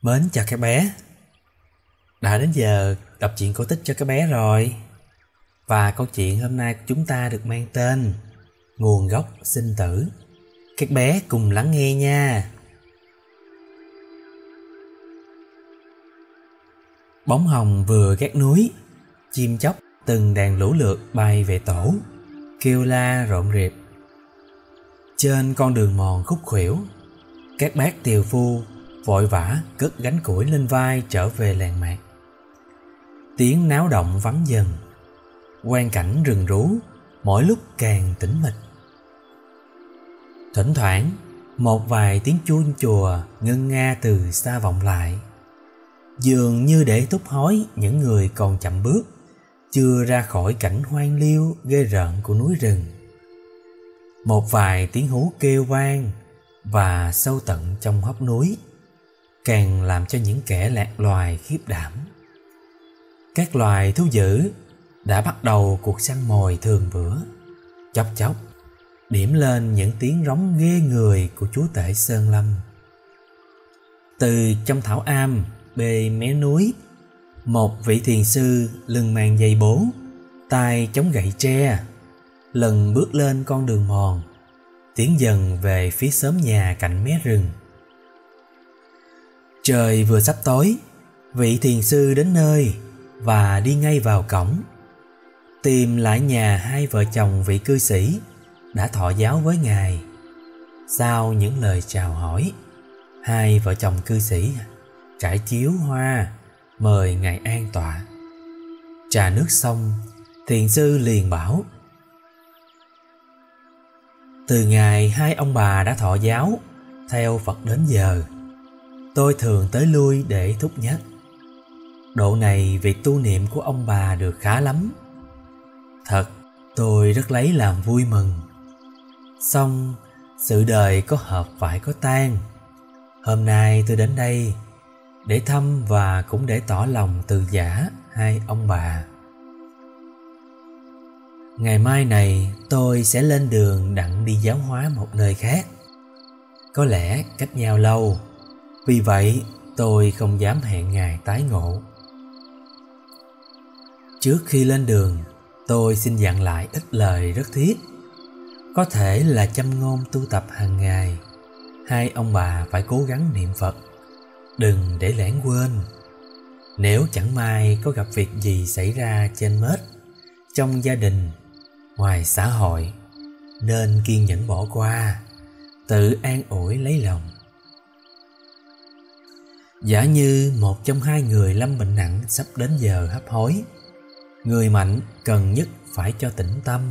Mến chào các bé. Đã đến giờ đọc truyện cổ tích cho các bé rồi. Và câu chuyện hôm nay của chúng ta được mang tên Nguồn gốc sinh tử. Các bé cùng lắng nghe nha. Bóng hồng vừa gác núi, chim chóc từng đàn lũ lượt bay về tổ, kêu la rộn rịp. Trên con đường mòn khúc khuỷu, các bác tiều phu vội vã cất gánh củi lên vai trở về làng mạc. Tiếng náo động vắng dần, quang cảnh rừng rú mỗi lúc càng tĩnh mịch. Thỉnh thoảng một vài tiếng chuông chùa ngân nga từ xa vọng lại, dường như để thúc hối những người còn chậm bước, chưa ra khỏi cảnh hoang liêu ghê rợn của núi rừng. Một vài tiếng hú kêu vang và sâu tận trong hốc núi càng làm cho những kẻ lạc loài khiếp đảm. Các loài thú dữ đã bắt đầu cuộc săn mồi thường bữa. Chốc chốc điểm lên những tiếng rống ghê người của chúa tể Sơn Lâm. Từ trong thảo am bề mé núi, một vị thiền sư lưng mang dây bố, tay chống gậy tre, lần bước lên con đường mòn, tiến dần về phía xóm nhà cạnh mé rừng. Trời vừa sắp tối, vị thiền sư đến nơi và đi ngay vào cổng, tìm lại nhà hai vợ chồng vị cư sĩ đã thọ giáo với ngài. Sau những lời chào hỏi, hai vợ chồng cư sĩ trải chiếu hoa mời ngài an tọa. Trà nước xong, thiền sư liền bảo: từ ngày hai ông bà đã thọ giáo theo Phật đến giờ, tôi thường tới lui để thúc nhắc. Độ này việc tu niệm của ông bà được khá lắm. Thật, tôi rất lấy làm vui mừng. Song sự đời có hợp phải có tan. Hôm nay tôi đến đây để thăm và cũng để tỏ lòng từ giả hai ông bà. Ngày mai này tôi sẽ lên đường đặng đi giáo hóa một nơi khác. Có lẽ cách nhau lâu, vì vậy tôi không dám hẹn ngày tái ngộ. Trước khi lên đường, tôi xin dặn lại ít lời rất thiết. Có thể là châm ngôn tu tập hàng ngày. Hai ông bà phải cố gắng niệm Phật, đừng để lãng quên. Nếu chẳng may có gặp việc gì xảy ra trên mết, trong gia đình, ngoài xã hội, nên kiên nhẫn bỏ qua, tự an ủi lấy lòng. Giả như một trong hai người lâm bệnh nặng sắp đến giờ hấp hối, người mạnh cần nhất phải cho tĩnh tâm,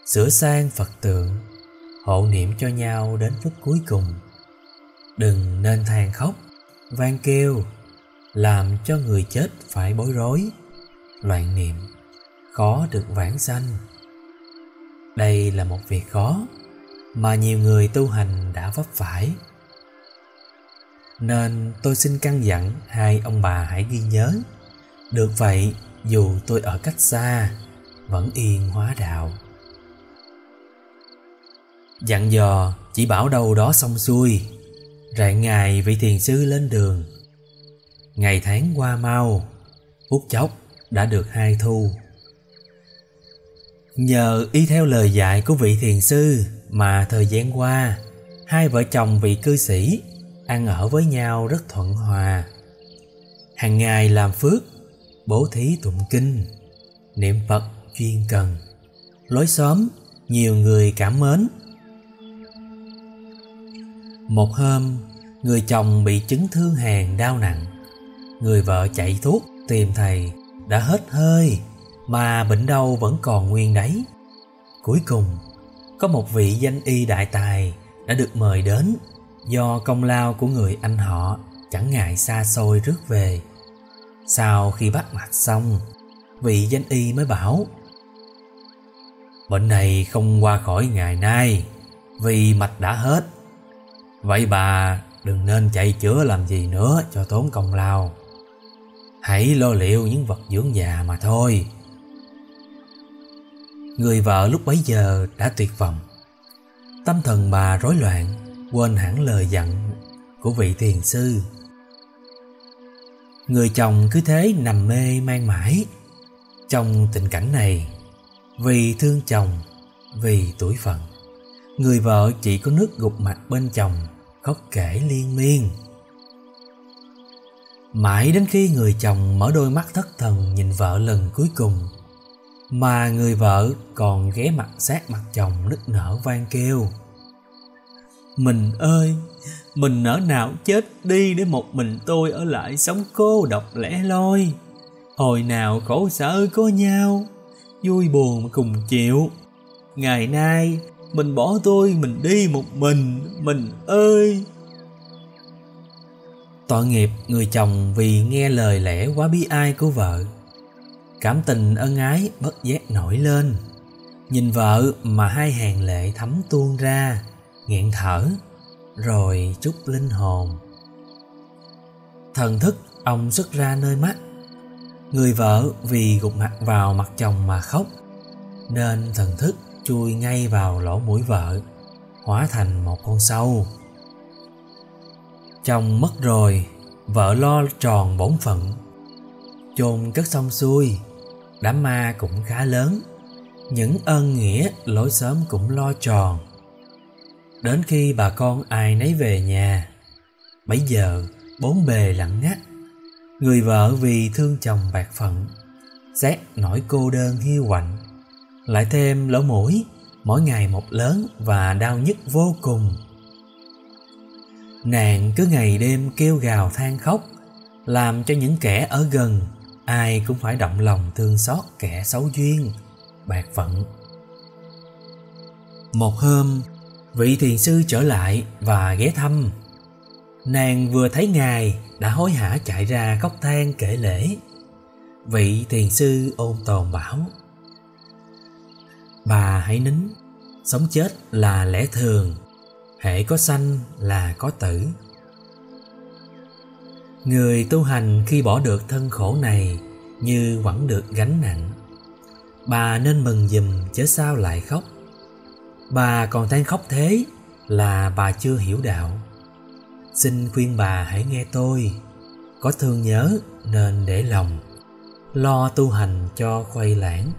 sửa sang Phật tượng, hộ niệm cho nhau đến phút cuối cùng. Đừng nên than khóc, van kêu, làm cho người chết phải bối rối, loạn niệm, khó được vãng sanh. Đây là một việc khó mà nhiều người tu hành đã vấp phải. Nên tôi xin căn dặn hai ông bà hãy ghi nhớ. Được vậy, dù tôi ở cách xa, vẫn yên hóa đạo. Dặn dò chỉ bảo đâu đó xong xuôi, rạng ngày vị thiền sư lên đường. Ngày tháng qua mau, phút chốc đã được hai thu. Nhờ y theo lời dạy của vị thiền sư mà thời gian qua, hai vợ chồng vị cư sĩ ăn ở với nhau rất thuận hòa. Hàng ngày làm phước, bố thí tụng kinh, niệm Phật chuyên cần. Lối xóm nhiều người cảm mến. Một hôm, người chồng bị chứng thương hàn đau nặng. Người vợ chạy thuốc tìm thầy đã hết hơi, mà bệnh đau vẫn còn nguyên đấy. Cuối cùng, có một vị danh y đại tài đã được mời đến, do công lao của người anh họ chẳng ngại xa xôi rước về. Sau khi bắt mạch xong, vị danh y mới bảo: bệnh này không qua khỏi ngày nay, vì mạch đã hết. Vậy bà đừng nên chạy chữa làm gì nữa cho tốn công lao. Hãy lo liệu những vật dưỡng già mà thôi. Người vợ lúc bấy giờ đã tuyệt vọng. Tâm thần bà rối loạn, quên hẳn lời dặn của vị thiền sư. Người chồng cứ thế nằm mê man mãi. Trong tình cảnh này, vì thương chồng, vì tuổi phận, người vợ chỉ có nước gục mặt bên chồng, khóc kể liên miên. Mãi đến khi người chồng mở đôi mắt thất thần nhìn vợ lần cuối cùng, mà người vợ còn ghé mặt sát mặt chồng nức nở van kêu: "Mình ơi, mình nỡ nào chết đi để một mình tôi ở lại sống cô độc lẻ loi. Hồi nào khổ sở có nhau, vui buồn cùng chịu. Ngày nay mình bỏ tôi mình đi một mình ơi." Tội nghiệp người chồng vì nghe lời lẽ quá bi ai của vợ. Cảm tình ân ái bất giác nổi lên. Nhìn vợ mà hai hàng lệ thấm tuôn ra, nghẹn thở, rồi trút linh hồn. Thần thức ông xuất ra nơi mắt. Người vợ vì gục mặt vào mặt chồng mà khóc, nên thần thức chui ngay vào lỗ mũi vợ, hóa thành một con sâu. Chồng mất rồi, vợ lo tròn bổn phận. Chôn cất xong xuôi, đám ma cũng khá lớn. Những ơn nghĩa lối xóm cũng lo tròn. Đến khi bà con ai nấy về nhà, bấy giờ bốn bề lặng ngắt. Người vợ vì thương chồng bạc phận, rét nỗi cô đơn hiu quạnh. Lại thêm lỗ mũi, mỗi ngày một lớn và đau nhức vô cùng. Nàng cứ ngày đêm kêu gào than khóc, làm cho những kẻ ở gần ai cũng phải động lòng thương xót kẻ xấu duyên, bạc phận. Một hôm, vị thiền sư trở lại và ghé thăm. Nàng vừa thấy ngài đã hối hả chạy ra khóc than kể lễ. Vị thiền sư ôn tồn bảo: "Bà hãy nín, sống chết là lẽ thường, hễ có sanh là có tử. Người tu hành khi bỏ được thân khổ này như quẳng được gánh nặng. Bà nên mừng giùm chớ sao lại khóc. Bà còn than khóc thế là bà chưa hiểu đạo. Xin khuyên bà hãy nghe tôi, có thương nhớ nên để lòng, lo tu hành cho khuây lãng.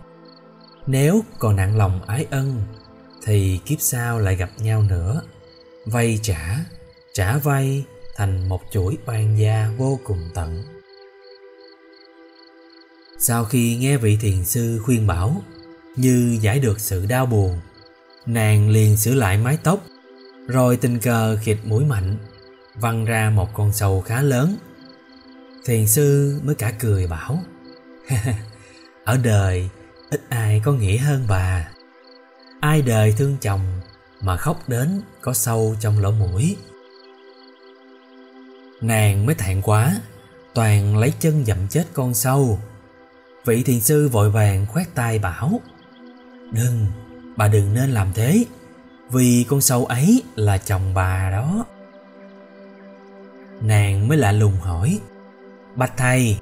Nếu còn nặng lòng ái ân thì kiếp sau lại gặp nhau nữa, vay trả vay thành một chuỗi oan gia vô cùng tận." Sau khi nghe vị thiền sư khuyên bảo, như giải được sự đau buồn, nàng liền sửa lại mái tóc, rồi tình cờ khịt mũi mạnh, văng ra một con sâu khá lớn. Thiền sư mới cả cười bảo: "Ở đời ít ai có nghĩa hơn bà. Ai đời thương chồng mà khóc đến có sâu trong lỗ mũi." Nàng mới thẹn quá, toàn lấy chân dậm chết con sâu. Vị thiền sư vội vàng khoát tay bảo: "Đừng, bà đừng nên làm thế, vì con sâu ấy là chồng bà đó." Nàng mới lạ lùng hỏi: "Bạch thầy,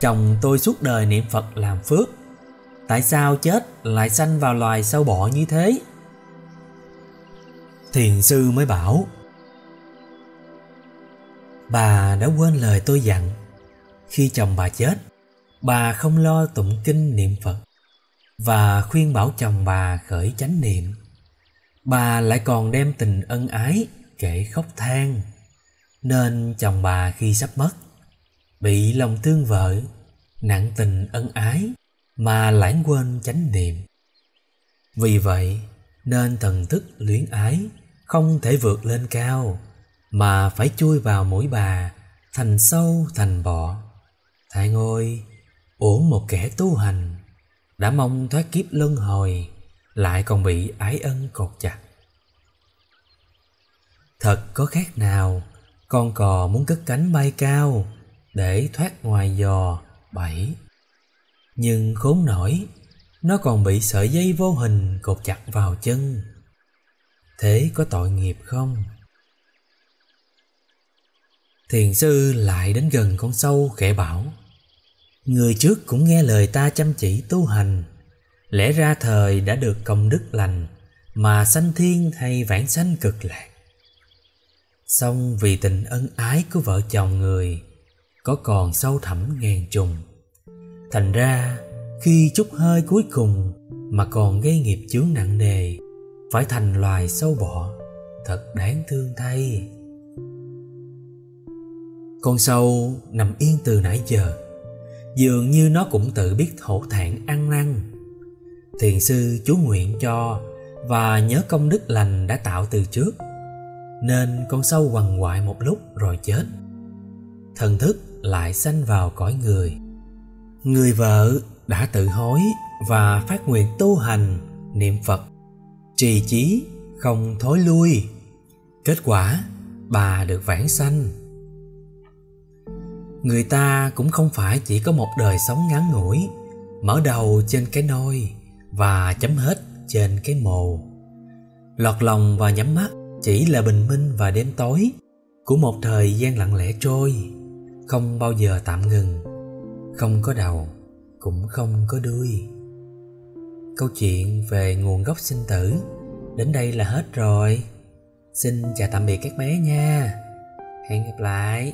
chồng tôi suốt đời niệm Phật làm phước, tại sao chết lại sanh vào loài sâu bọ như thế?" Thiền sư mới bảo: "Bà đã quên lời tôi dặn. Khi chồng bà chết, bà không lo tụng kinh niệm Phật và khuyên bảo chồng bà khởi chánh niệm. Bà lại còn đem tình ân ái kể khóc than, nên chồng bà khi sắp mất, bị lòng thương vợ, nặng tình ân ái mà lãng quên chánh niệm. Vì vậy nên thần thức luyến ái không thể vượt lên cao, mà phải chui vào mũi bà, thành sâu thành bọ. Thầy ơi, uổng một kẻ tu hành, đã mong thoát kiếp luân hồi, lại còn bị ái ân cột chặt. Thật có khác nào con cò muốn cất cánh bay cao để thoát ngoài giò bẫy, nhưng khốn nổi nó còn bị sợi dây vô hình cột chặt vào chân. Thế có tội nghiệp không?" Thiền sư lại đến gần con sâu khẽ bảo: "Người trước cũng nghe lời ta chăm chỉ tu hành, lẽ ra thời đã được công đức lành mà sanh thiên hay vãng sanh cực lạc. Song vì tình ân ái của vợ chồng người, có còn sâu thẳm ngàn trùng. Thành ra khi chút hơi cuối cùng mà còn gây nghiệp chướng nặng nề, phải thành loài sâu bọ, thật đáng thương thay. Con sâu nằm yên từ nãy giờ, dường như nó cũng tự biết hổ thẹn ăn năn. Thiền sư chú nguyện cho và nhớ công đức lành đã tạo từ trước, nên con sâu quằn quại một lúc rồi chết. Thần thức lại sanh vào cõi người. Người vợ đã tự hối và phát nguyện tu hành, niệm Phật, trì chí, không thối lui. Kết quả, bà được vãng sanh. Người ta cũng không phải chỉ có một đời sống ngắn ngủi, mở đầu trên cái nôi và chấm hết trên cái mồ. Lọt lòng và nhắm mắt chỉ là bình minh và đêm tối của một thời gian lặng lẽ trôi, không bao giờ tạm ngừng, không có đầu, cũng không có đuôi. Câu chuyện về nguồn gốc sinh tử đến đây là hết rồi. Xin chào tạm biệt các bé nha. Hẹn gặp lại.